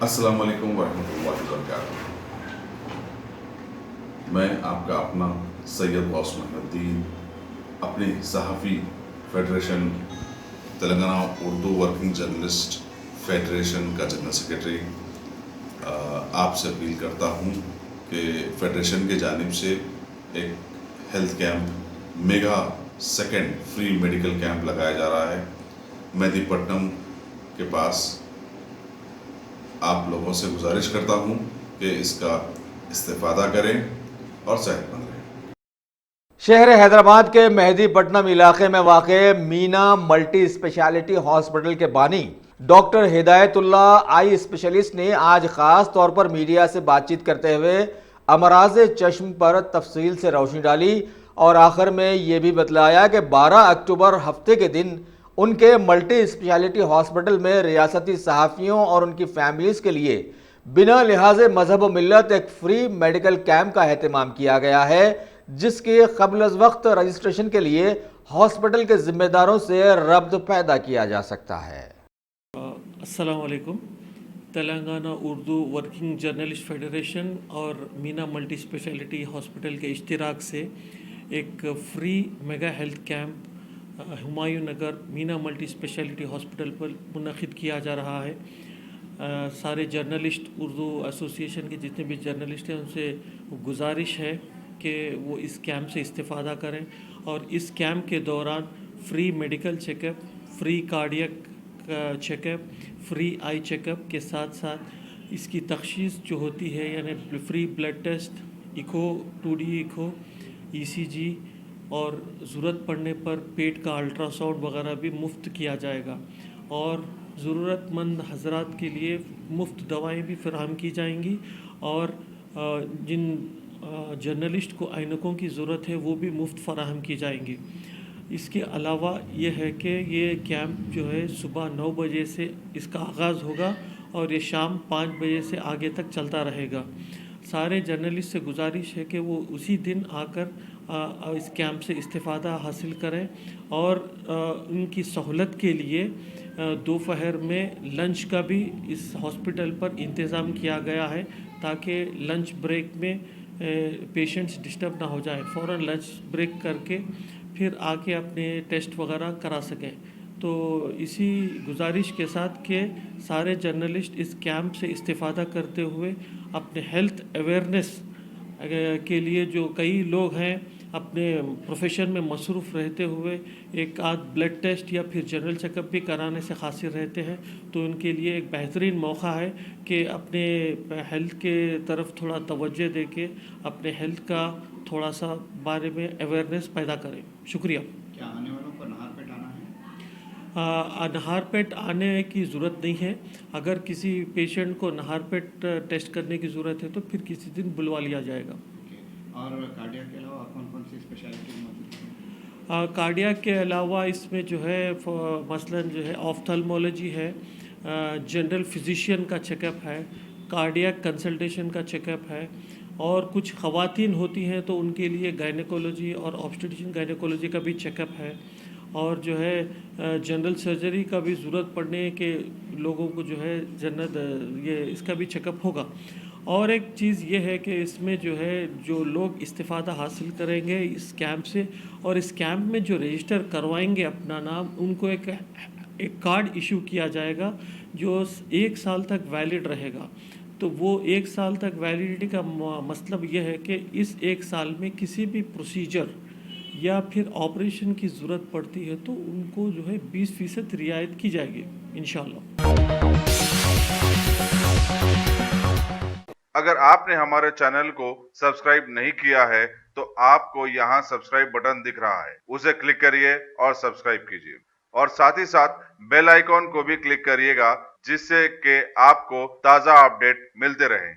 السلام علیکم ورحمۃ اللہ وبرکاتہ۔ میں آپ کا اپنا سید غوث محمد الدین، اپنی صحافی federation Telangana Urdu working journalist federation کا جنرل سیکرٹری آپ سے اپیل کرتا ہوں کہ فیڈریشن کی جانب سے ایک health camp, mega second free medical camp لگایا جا رہا ہے مہدی پٹنم کے پاس۔ آپ لوگوں سے گزارش کرتا ہوں کہ اس کا استفادہ کریں اور صحت مند رہیں۔ شہر حیدرآباد کے مہدی پٹنم علاقے میں واقع مینا ملٹی اسپیشلٹی ہاسپٹل کے بانی ڈاکٹر ہدایت اللہ آئی اسپیشلسٹ نے آج خاص طور پر میڈیا سے بات چیت کرتے ہوئے امراض چشم پر تفصیل سے روشنی ڈالی اور آخر میں یہ بھی بتلایا کہ 12 اکتوبر ہفتے کے دن ان کے ملٹی اسپیشلٹی ہاسپٹل میں ریاستی صحافیوں اور ان کی فیملیز کے لیے بنا لحاظ مذہب و ملت ایک فری میڈیکل کیمپ کا اہتمام کیا گیا ہے، جس کے قبل از وقت رجسٹریشن کے لیے ہاسپٹل کے ذمہ داروں سے ربط پیدا کیا جا سکتا ہے۔ السلام علیکم۔ Telangana Urdu working journalist federation اور مینا ملٹی اسپیشلٹی ہاسپٹل کے اشتراک سے ایک free mega health camp Humayun Nagar Meena multi speciality hospital پر منعقد کیا جا رہا ہے۔ سارے جرنلسٹ، اردو ایسوسیشن کے جتنے بھی جرنلسٹ ہیں ان سے گزارش ہے کہ وہ اس کیمپ سے استفادہ کریں، اور اس کیمپ کے دوران free medical check up, free cardiac check up, free I check up کے ساتھ ساتھ اس کی تشخیص جو ہوتی ہے، یعنی free blood test, echo 2D echo, ECG، اور ضرورت پڑنے پر پیٹ کا الٹرا ساؤنڈ وغیرہ بھی مفت کیا جائے گا، اور ضرورت مند حضرات کے لیے مفت دوائیں بھی فراہم کی جائیں گی، اور جن جرنلسٹ کو اینکوں کی ضرورت ہے وہ بھی مفت فراہم کی جائیں گی۔ اس کے علاوہ یہ ہے کہ یہ کیمپ جو ہے صبح 9 بجے سے اس کا آغاز ہوگا اور یہ شام 5 بجے سے آگے تک چلتا رہے گا۔ سارے جرنلسٹ سے گزارش ہے کہ وہ اسی دن آ کر اس کیمپ سے استفادہ حاصل کریں، اور ان کی سہولت کے لیے دوپہر میں لنچ کا بھی اس ہاسپٹل پر انتظام کیا گیا ہے، تاکہ لنچ بریک میں پیشنٹس ڈسٹرب نہ ہو جائیں، فوراً لنچ بریک کر کے پھر آ کے اپنے ٹیسٹ وغیرہ کرا سکیں۔ تو اسی گزارش کے ساتھ کہ سارے جرنلسٹ اس کیمپ سے استفادہ کرتے ہوئے اپنے ہیلتھ اویئرنیس کے لیے، جو کئی لوگ ہیں اپنے پروفیشن میں مصروف رہتے ہوئے ایک آدھ بلڈ ٹیسٹ یا پھر جنرل چیک اپ بھی کرانے سے قاصر رہتے ہیں، تو ان کے لیے ایک بہترین موقع ہے کہ اپنے ہیلتھ کے طرف تھوڑا توجہ دے کے اپنے ہیلتھ کا تھوڑا سا بارے میں اویئرنیس پیدا کریں۔ شکریہ۔ کیا آنے والوں کو نہار پیٹ آنا ہے؟ نہار پیٹ آنے کی ضرورت نہیں ہے۔ اگر کسی پیشنٹ کو نہار پیٹ ٹیسٹ کرنے کی ضرورت ہے تو پھر کسی دن بلوا لیا جائے گا۔ اور کارڈیاک کے علاوہ کون کون سی اسپیشلٹی موجود ہیں؟ کارڈیاک کے علاوہ اس میں جو ہے مثلاً جو ہے آفتھلمولوجی ہے، جنرل فزیشین کا چیک اپ ہے، کارڈیاک کنسلٹیشن کا چیک اپ ہے، اور کچھ خواتین ہوتی ہیں تو ان کے لیے گائنیکولوجی اور آبسٹیٹیشن گائنیکولوجی کا بھی چیک اپ ہے، اور جو ہے جنرل سرجری کا بھی ضرورت پڑنے کے لوگوں کو جو ہے یہ اس کا بھی چیک اپ ہوگا۔ اور ایک چیز یہ ہے کہ اس میں جو ہے جو لوگ استفادہ حاصل کریں گے اس کیمپ سے، اور اس کیمپ میں جو رجسٹر کروائیں گے اپنا نام، ان کو ایک کارڈ ایشو کیا جائے گا جو 1 سال تک ویلڈ رہے گا۔ تو وہ 1 سال تک ویلیڈیٹی کا مطلب یہ ہے کہ اس 1 سال میں کسی بھی پروسیجر یا پھر آپریشن کی ضرورت پڑتی ہے تو ان کو جو ہے 20% رعایت کی جائے گی انشاءاللہ۔ اگر آپ نے ہمارے چینل کو سبسکرائب نہیں کیا ہے تو آپ کو یہاں سبسکرائب بٹن دکھ رہا ہے، اسے کلک کریے اور سبسکرائب کیجیے، اور ساتھ ہی ساتھ بیل آئیکن کو بھی کلک کریے گا، جس سے کہ آپ کو تازہ اپڈیٹ ملتے رہیں۔